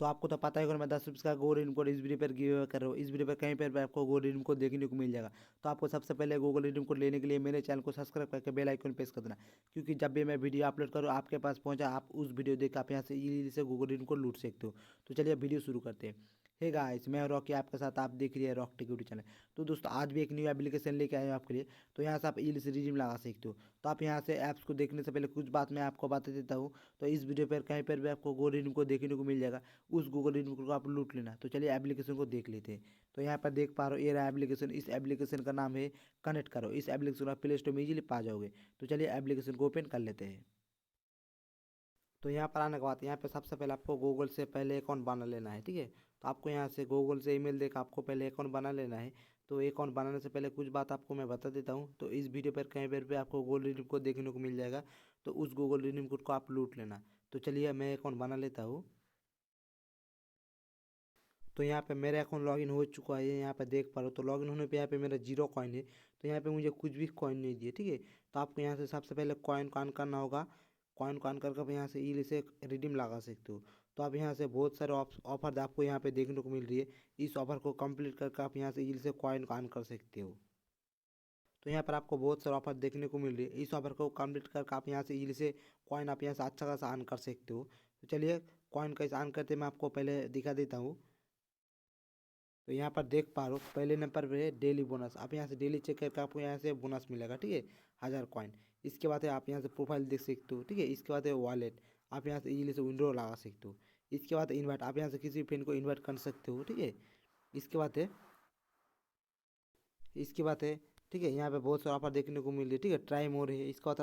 तो आपको तो पता ही होगा मैं 10 रुपये का गोल्ड रिडीम कोड इस वीडियो पर गिव अवे कर रहा हूँ। इस वीडियो पर कहीं पर भी आपको गोल्ड रिडीम कोड देखने को मिल जाएगा। तो आपको सबसे पहले गूगल रिडीम कोड लेने के लिए मेरे चैनल को सब्सक्राइब करके बेल आइकन प्रेस कर देना, क्योंकि जब भी मैं वीडियो अपलोड करूँ आपके पास पहुँचा, आप उस वीडियो देख आप यहाँ से इजीली से गूगल रिडीम कोड लूट सकते हो। तो चलिए वीडियो शुरू करते हैं। हे गाइस, मैं रॉकी आपके साथ, आप देख रही है रॉक टेक यूट्यूब चैनल। तो दोस्तों आज भी एक न्यू एप्लीकेशन लेके आए हूँ आपके लिए। तो यहाँ से आप इजीली से रिडीम लगा सकते हो। तो आप यहाँ से ऐप्स को देखने से पहले कुछ बात मैं आपको बता देता हूँ। तो इस वीडियो पर कहीं पर भी आपको गूगल रिडीम को देखने को मिल जाएगा, उस गूगल रिडीम को आप लूट लेना। तो चलिए एप्लीकेशन को देख लेते हैं। तो यहाँ पर देख पा रहे हो ये रहा एप्लीकेशन। इस एप्लीकेशन का नाम है कनेक्ट करो। इस एप्लीकेशन को आप प्ले स्टोर में इजीली पा जाओगे। तो चलिए एप्लीकेशन को ओपन कर लेते हैं। तो यहाँ पर आने के बाद यहाँ पे सबसे पहले आपको गूगल से पहले अकाउंट बना लेना है, ठीक है। तो आपको यहाँ से गूगल से ईमेल देकर आपको पहले अकाउंट बना लेना है। तो अकाउंट बनाने से पहले कुछ बात आपको मैं बता देता हूँ। तो इस वीडियो पर कहीं पर भी आपको गूगल रिडीम कोड देखने को मिल जाएगा, तो उस गूगल रिडीम कोड को आप लूट लेना। तो चलिए मैं अकाउंट बना लेता हूँ। तो यहाँ पे मेरा अकाउंट लॉगिन हो चुका है, यहाँ पे देख पा रहे हो। तो लॉगिन होने पे यहाँ पे मेरा 0 कॉइन है। तो यहाँ पे मुझे कुछ भी कॉइन नहीं दिए, ठीक है। तो आपको यहाँ से सबसे पहले कॉइन को ऑन करना होगा। कॉइन को ऑन करके आप यहाँ से ईली से रिडीम लगा सकते हो। तो आप यहाँ से बहुत सारे ऑफर आपको यहाँ पे देखने को मिल रही है। इस ऑफर को कंप्लीट करके आप यहाँ से ईली से कॉइन को ऑन कर सकते हो। तो यहाँ पर आपको बहुत सारे ऑफर देखने को मिल रही है। इस ऑफर को कंप्लीट करके आप यहाँ से ईली से कॉइन आप यहाँ से अच्छा खासा ऑन कर सकते हो। तो चलिए कॉइन कैसे ऑन करते मैं आपको पहले दिखा देता हूँ। तो यहाँ पर देख पा रहे हो पहले नंबर पे है डेली बोनस। आप यहाँ से डेली चेक करके आपको यहाँ से बोनस मिलेगा, ठीक है, 1000 कॉइन। इसके बाद है आप यहाँ से प्रोफाइल देख सकते हो, ठीक है। इसके बाद है वॉलेट, आप यहाँ से इजीली से विंडो लगा सकते हो। इसके बाद इन्वाइट, आप यहाँ से किसी फ्रेंड को इन्वाइट कर सकते हो, ठीक है। इसके बाद है इसके बाद है ठीक है, यहाँ पे बहुत सारा ऑफर देखने को मिल रही है, ठीक है। ट्राई मोर है। इसके बाद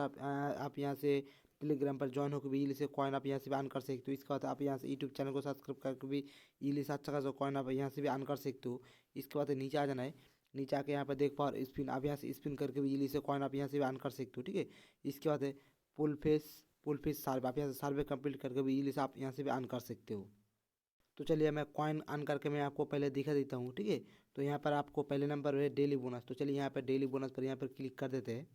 आप यहाँ से टेलीग्राम पर ज्वाइन होकर भी इजीली से कॉइन आप यहाँ से भी अर्न कर सकते हो। इसके बाद आप यहाँ से यूट्यूब चैनल को सब्सक्राइब करके भी इजीली से अच्छा खासा कॉइन आप यहाँ से भी अर्न कर सकते हो। इसके बाद नीचे आ जाना है। नीचे आके यहाँ पर देख पाओ स्पिन, आप यहाँ से स्पिन करके भी इजीली से कॉइन आप यहाँ से भी अर्न कर सकते हो, ठीक है। इसके बाद है पुल फेस सर्वे, आप यहाँ से सर्वे कंप्लीट करके भी इजीली से आप यहाँ से भी अर्न कर सकते हो। तो चलिए मैं कॉइन ऑन करके मैं आपको पहले दिखा देता हूँ, ठीक है। तो यहाँ पर आपको पहले नंबर है डेली बोनस। तो चलिए यहाँ पर डेली बोनस पर यहाँ पर क्लिक कर देते हैं।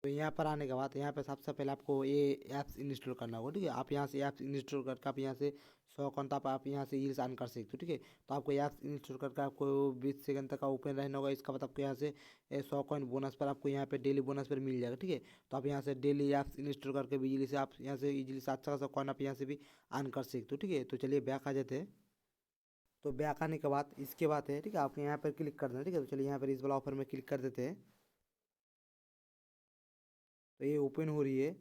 तो यहाँ पर आने के बाद यहाँ पे सबसे पहले आपको ये ऐप्स इंस्टॉल करना होगा, ठीक है। आप यहाँ से ऐप्स इंस्टॉल करके आप यहाँ से 100 कॉइन आप यहाँ से ईल्स ऑन कर सकते हो, ठीक है। तो आपको ऐप्स इंस्टॉल करके आपको 20 सेकंड तक का ओपन रहना होगा। इसका बाद आपको यहाँ से 100 कॉइन बोनस पर आपको यहाँ पे डेली बोनस पर मिल जाएगा, ठीक है। तो आप यहाँ से डेली ऐप्स इंस्टॉल करके भी इजीली से आप यहाँ से इजीली से अच्छा खासा कॉइन आप यहाँ से भी ऑन कर सकते हो, ठीक है। तो चलिए बैक आ जाते हैं। तो बैक आने के बाद इसके बाद है, ठीक है, आपको यहाँ पर क्लिक कर देना, ठीक है। तो चलिए यहाँ पर इस वाला ऑफर में क्लिक कर देते हैं। तो ये ओपन हो रही है।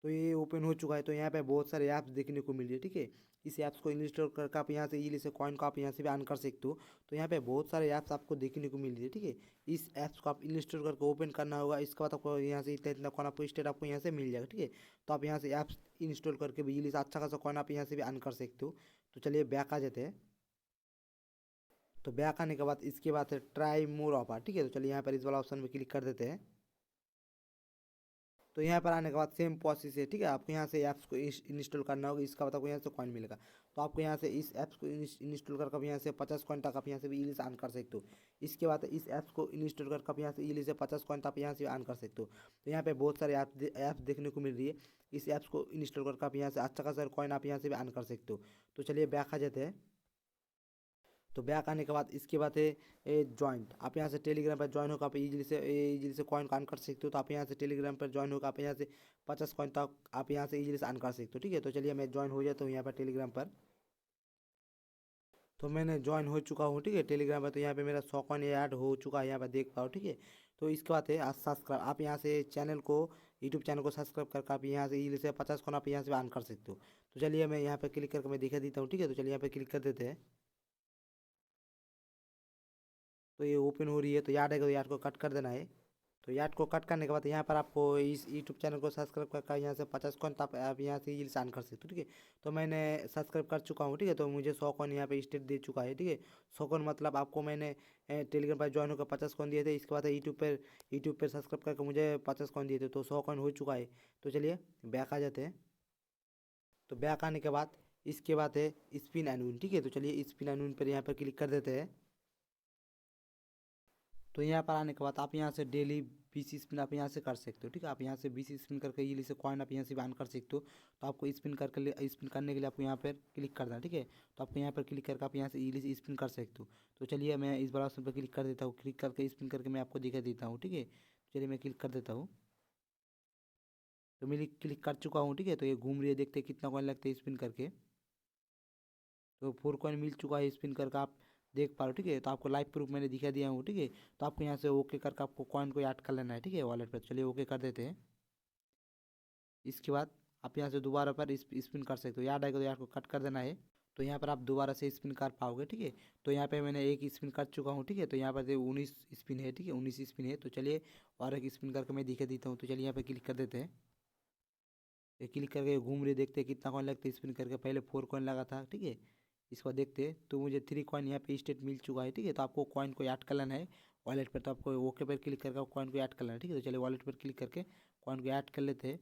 तो ये ओपन हो चुका है। तो यहाँ पे बहुत सारे ऐप्स देखने को मिल रही है, ठीक है। इस ऐप्स को इंस्टॉल करके आप यहाँ से इजीली से कॉइन को आप यहाँ से भी अर्न कर सकते हो। तो यहाँ पे बहुत सारे ऐप्स आपको देखने को मिल रही है, ठीक है। इस ऐप्स को आप इंस्टॉल करके ओपन करना होगा। इसके बाद आपको यहाँ से इतना इतना कॉइन आपको स्टेट आपको यहाँ से मिल जाएगा, ठीक है। तो आप यहाँ से ऐप्स इंस्टॉल करके भी इजीली से अच्छा खासा कॉइन आप यहाँ से भी अर्न कर सकते हो। तो चलिए बैक आ जाते हैं। तो बैक आने के बाद इसके बाद है ट्राई मोर ऑफर, ठीक है। तो चलिए यहाँ पर इस वाला ऑप्शन में क्लिक कर देते हैं। तो यहाँ पर आने के बाद सेम प्रोसेस है, ठीक है। आपको यहाँ से ऐप्स को इंस्टॉल करना होगा। इसका बाद आपको यहाँ से कॉइन मिलेगा। तो आपको यहाँ से इस ऐप्स को इंस्टॉल करके आप यहाँ से 50 कॉइन तक आप यहाँ से भी इजीली से अर्न कर सकते हो। इसके बाद इस ऐप्स को इंस्टॉल करके आप यहाँ से इजीली से 50 कॉइन तक आप यहाँ से अर्न कर सकते हो। तो यहाँ पे बहुत सारे ऐप्स देखने को मिल रही है। इस ऐप्स को इंस्टॉल करके आप यहाँ से अच्छा खासा कॉइन आप यहाँ से भी अर्न कर सकते हो। तो चलिए बैक आ जाते हैं। तो बैक आने के बाद इसके बाद है ज्वाइंट, आप यहाँ से टेलीग्राम पर ज्वाइन होकर आप इजीली से कॉइन अर्न कर सकते हो। तो आप यहाँ से टेलीग्राम पर ज्वाइन होकर आप यहाँ से 50 कॉइन तक आप यहाँ से इजीली से अर्न कर सकते हो, ठीक है। तो चलिए मैं ज्वाइन हो जाता हूँ यहाँ पर टेलीग्राम पर। तो मैंने ज्वाइन हो चुका हूँ, ठीक है, टेलीग्राम पर। तो यहाँ पे मेरा 100 कॉइन ऐड हो चुका है, यहाँ पर देख पाओ, ठीक है। तो इसके बाद है सब्सक्राइब, आप यहाँ से चैनल को यूट्यूब चैनल को सब्सक्राइब करके आप यहाँ से इजीली से 50 कॉइन आप यहाँ से अर्न कर सकते हो। तो चलिए मैं यहाँ पर क्लिक करके मैं दिखा देता हूँ, ठीक है। तो चलिए यहाँ पर क्लिक कर देते हैं। तो ये ओपन हो रही है। तो याद है, तो याद को कट कर देना है। तो याद को कट करने के बाद यहाँ पर आपको इस यूट्यूब चैनल को सब्सक्राइब करके यहाँ से 50 कॉइन तक आप यहाँ से इजीली अर्न कर सकते हो, ठीक है। तो मैंने सब्सक्राइब कर चुका हूँ, ठीक है। तो मुझे 100 कॉइन यहाँ पे स्टेट दे चुका है, ठीक है। 100 कॉइन मतलब आपको मैंने टेलीग्राम पर ज्वाइन होकर 50 कॉइन दिए थे। इसके बाद यूट्यूब पर सब्सक्राइब करके मुझे 50 कॉइन दिए थे। तो 100 कॉइन हो चुका है। तो चलिए बैक आ जाते हैं। तो बैक आने के बाद इसके बाद है स्पिन एंड विन, ठीक है। तो चलिए स्पिन एंड विन पर यहाँ पर क्लिक कर देते हैं। तो यहाँ पर आने के बाद आप यहाँ से डेली 20 स्पिन आप यहाँ से कर सकते हो। ठीक है, आप यहाँ से 20 स्पिन करके इजीली से कॉइन आप यहाँ से अर्न कर सकते हो। तो आपको स्पिन करने के लिए आपको यहाँ पर क्लिक करना है। ठीक है, तो आपको यहाँ पर क्लिक करके आप यहाँ से इजीली से स्पिन कर सकते हो। तो चलिए मैं इस वाला ऑप्शन पर क्लिक कर देता हूँ। क्लिक करके स्पिन करके मैं आपको दिखा देता हूँ। ठीक है, चलिए मैं क्लिक कर देता हूँ। तो मैं क्लिक कर चुका हूँ। ठीक है, तो ये घूम रही है, देखते हैं कितना कॉइन लगता है स्पिन करके। तो 4 कॉइन मिल चुका है स्पिन करके, आप देख पा रहे हो। ठीक है, तो आपको लाइव प्रूफ मैंने दिखा दिया हूँ। ठीक है, तो आपको यहाँ से ओके करके आपको कॉइन को ऐड कर लेना है। ठीक है, वॉलेट पर चलिए ओके कर देते हैं। इसके बाद आप यहाँ से दोबारा पर स्पिन कर सकते हो। याद आएगा तो यार को कट कर देना है। तो यहाँ पर आप दोबारा से स्पिन कर पाओगे। ठीक है, तो यहाँ पे मैंने एक स्पिन कर चुका हूँ। ठीक है, तो यहाँ पर 19 स्पिन है। ठीक है, 19 स्पिन है। तो चलिए और एक स्पिन करके मैं दिखा देता हूँ। तो चलिए यहाँ पे क्लिक कर देते हैं। ये क्लिक करके घूम रहे, देखते हैं कितना कॉइन लगता है स्पिन करके। पहले 4 कॉइन लगा था। ठीक है, इसको देखते हैं। तो मुझे 3 कॉइन यहाँ पे स्टेट मिल चुका है। ठीक है, तो आपको कॉइन को ऐड कर लेना है वॉलेट पर। तो आपको ओके पर क्लिक करके कॉइन को ऐड कर लेना है। ठीक है, तो चलिए वॉलेट पर क्लिक करके कॉइन को ऐड कर लेते हैं।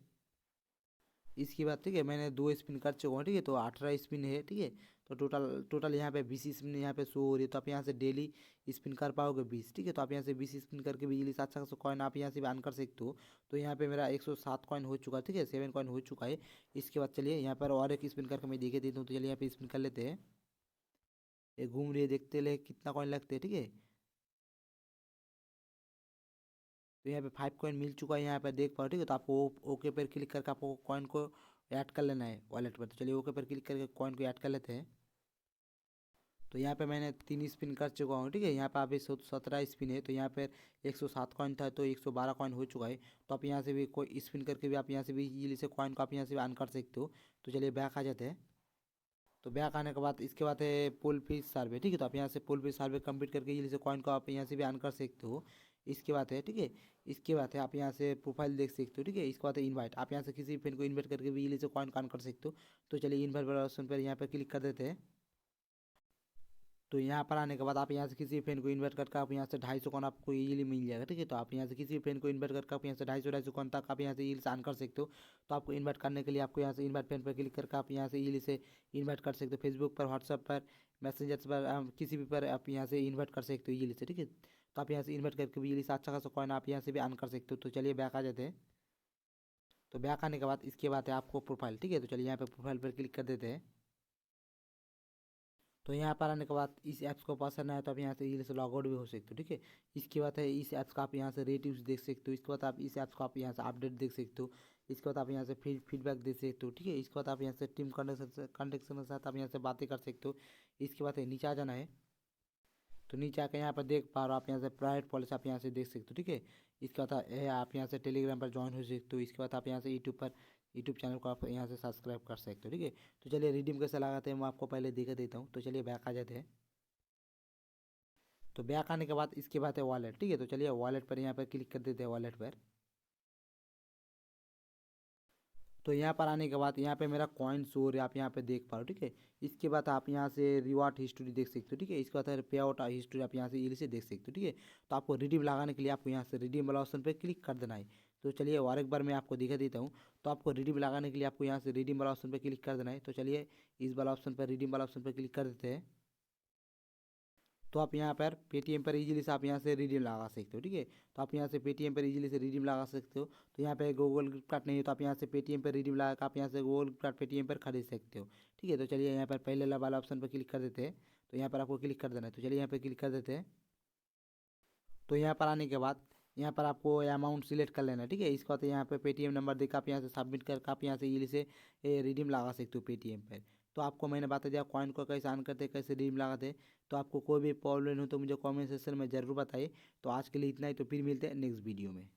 इसके बाद ठीक है, मैंने 2 स्पिन कर चुका हूँ। ठीक है, तो 18 स्पिन है। ठीक है, तो टोटल टोटल यहाँ पे 20 स्पिन यहाँ पे शो हो रही है। तो आप यहाँ से डेली स्पिन कर पाओगे 20। ठीक है, तो आप यहाँ से 20 स्पिन करके भी इजीली 700 कॉइन आप यहाँ से भी अर्न कर सकते हो। तो यहाँ पे मेरा 107 कॉइन हो चुका है। ठीक है, 7 कॉइन हो चुका है। इसके बाद चलिए यहाँ पर और एक स्पिन करके मैं दिखे देता हूँ। तो चलिए यहाँ पे स्पिन कर लेते हैं। ये घूम रही है, देखते ले कितना कॉइन लगते हैं। ठीक है, तो यहाँ पे 5 कॉइन मिल चुका है, यहाँ पे देख पाओ। ठीक है, तो आपको ओके पर क्लिक करके आपको कॉइन को ऐड कर लेना है वॉलेट पर। तो चलिए ओके पर क्लिक करके कॉइन को ऐड कर लेते हैं। तो यहाँ पे मैंने 3 स्पिन कर चुका हूँ। ठीक है, यहाँ पे अभी 17 स्पिन है। तो यहाँ पर 107 कॉइन था, तो 112 कॉइन हो चुका है। तो आप यहाँ से भी कोई स्पिन करके भी आप यहाँ से भी इजीली से कॉइन को आप यहाँ से भी अर्न कर सकते हो। तो चलिए बैक आ जाते हैं। तो बैक आने के बाद इसके बाद है पुल फिश सर्वे। ठीक है, तो आप यहाँ से पुल फिश सर्वे कंप्लीट करके इजीली से कॉइन को आप यहाँ से भी अर्न कर सकते हो। इसके बाद है ठीक है, इसके बाद है आप यहाँ से प्रोफाइल देख सकते हो। ठीक है, इसके बाद है इनवाइट। आप यहाँ से किसी फ्रेंड को इन्वाइट करके भी इजीली से कॉइन अर्न कर सकते हो। तो चलिए इनवाइट वाला ऑप्शन पर यहाँ पर क्लिक कर देते हैं। तो यहाँ पर आने के बाद आप यहाँ से किसी फ्रेंड को इन्वाइट करके आप यहाँ से 250 कॉइन आपको इजीली मिल जाएगा। ठीक है, तो आप यहाँ से किसी फ्रेंड को इन्वाइट करके आप यहाँ से 250 कॉइन तक आप यहाँ से इजीली से अर्न कर सकते हो। तो आपको इन्वाइट करने के लिए आपको यहाँ से इन्वाइट फ्रेंड पर क्लिक करके आप यहाँ से इजीली से इन्वाइट कर सकते हो। फेसबुक पर, व्हाट्सएप पर, मैसेंजर्स पर, किसी भी पर आप यहाँ से इन्वाइट कर सकते हो इजीली से। ठीक है, तो आप यहाँ से इन्वाइट करके भी इजीली से अच्छा खासा कॉइन आप यहाँ से भी अर्न कर सकते हो। तो चलिए बैक आ जाते हैं। तो बैक आने के बाद इसके बाद है आपको प्रोफाइल। ठीक है, तो चलिए यहाँ पर प्रोफाइल पर क्लिक कर देते हैं। तो यहाँ पर आने के बाद इस ऐप्स को पसंद आया तो आप यहाँ से इजीली से लॉग आउट भी हो सकते हो। ठीक है, इसके बाद है इस ऐप्स का आप यहाँ से रेटिव्स देख सकते हो। इसके बाद आप इस ऐप्स को आप यहाँ से अपडेट देख सकते हो। इसके बाद आप यहाँ से फीडबैक दे सकते हो। ठीक है, इसके बाद आप यहाँ से टीम कंडक्शन के साथ आप यहाँ से बातें कर सकते हो। इसके बाद नीचे आ जाना है। तो नीचे आकर यहाँ पर देख पा रहे हो आप यहाँ से प्राइवेट पॉलिसी आप यहाँ से देख सकते हो। ठीक है, इसके बाद आप यहाँ से टेलीग्राम पर ज्वाइन हो सकते हो। इसके बाद आप यहाँ से यूट्यूब चैनल को आप यहाँ से सब्सक्राइब कर सकते हो। ठीक है, तो चलिए रिडीम कैसे लगाते हैं मैं आपको पहले दिखा देता हूँ। तो चलिए बैक आ जाते हैं। तो बैक आने के बाद इसके बाद है वॉलेट। ठीक है, तो चलिए वॉलेट पर यहाँ पर क्लिक कर देते हैं वॉलेट पर। तो यहाँ पर आने के बाद यहाँ पे मेरा कॉइन शो हो रहा है, आप यहाँ पे देख पा रहे हो। ठीक है, इसके बाद आप यहाँ से रिवार्ड हिस्ट्री देख सकते हो। ठीक है, इसके बाद पे आउट हिस्ट्री आप यहाँ से इजीली से देख सकते हो। ठीक है, तो आपको रिडीम लगाने के लिए आपको यहाँ से रिडीम वाला ऑप्शन पे क्लिक कर देना है। तो चलिए और एक बार मैं आपको दिखा देता हूँ। तो आपको रिडीम लगाने के लिए आपको यहाँ से रिडीम वाला ऑप्शन पर क्लिक कर देना है। तो चलिए इस वाला ऑप्शन पर रिडीम वाला ऑप्शन पर क्लिक कर देते हैं। तो आप यहाँ पर पेटीएम पर इजीली से आप यहाँ से रिडीम लगा सकते हो। ठीक है, तो आप यहाँ से पेटीएम पर इजीली से रिडीम लगा सकते हो। तो यहाँ पे गूगल गिफ्ट कार्ड नहीं है तो आप यहाँ से पेटीएम पर रिडीम लगा कर आप यहाँ से गूगल गिफ्ट कार्ड पेटीएम पर खरीद सकते हो। ठीक है, तो चलिए यहाँ पर पहले वाला ऑप्शन पर क्लिक कर देते हैं। तो यहाँ पर आपको क्लिक कर देना है। तो चलिए यहाँ पर क्लिक कर देते हैं। तो यहाँ पर आने के बाद यहाँ पर आपको अमाउंट सिलेक्ट कर लेना है। ठीक है, इसके बाद यहाँ पे पेटीएम नंबर देकर आप यहाँ से सबमिट करके आप यहाँ से इजीली से रिडीम लगा सकते हो पेटीएम पर। तो आपको मैंने बता दिया कॉइन को कैसे अर्न करते कैसे रिडीम लगाते। तो आपको कोई भी प्रॉब्लम हो तो मुझे कमेंट सेक्शन में ज़रूर बताइए। तो आज के लिए इतना ही, तो फिर मिलते हैं नेक्स्ट वीडियो में।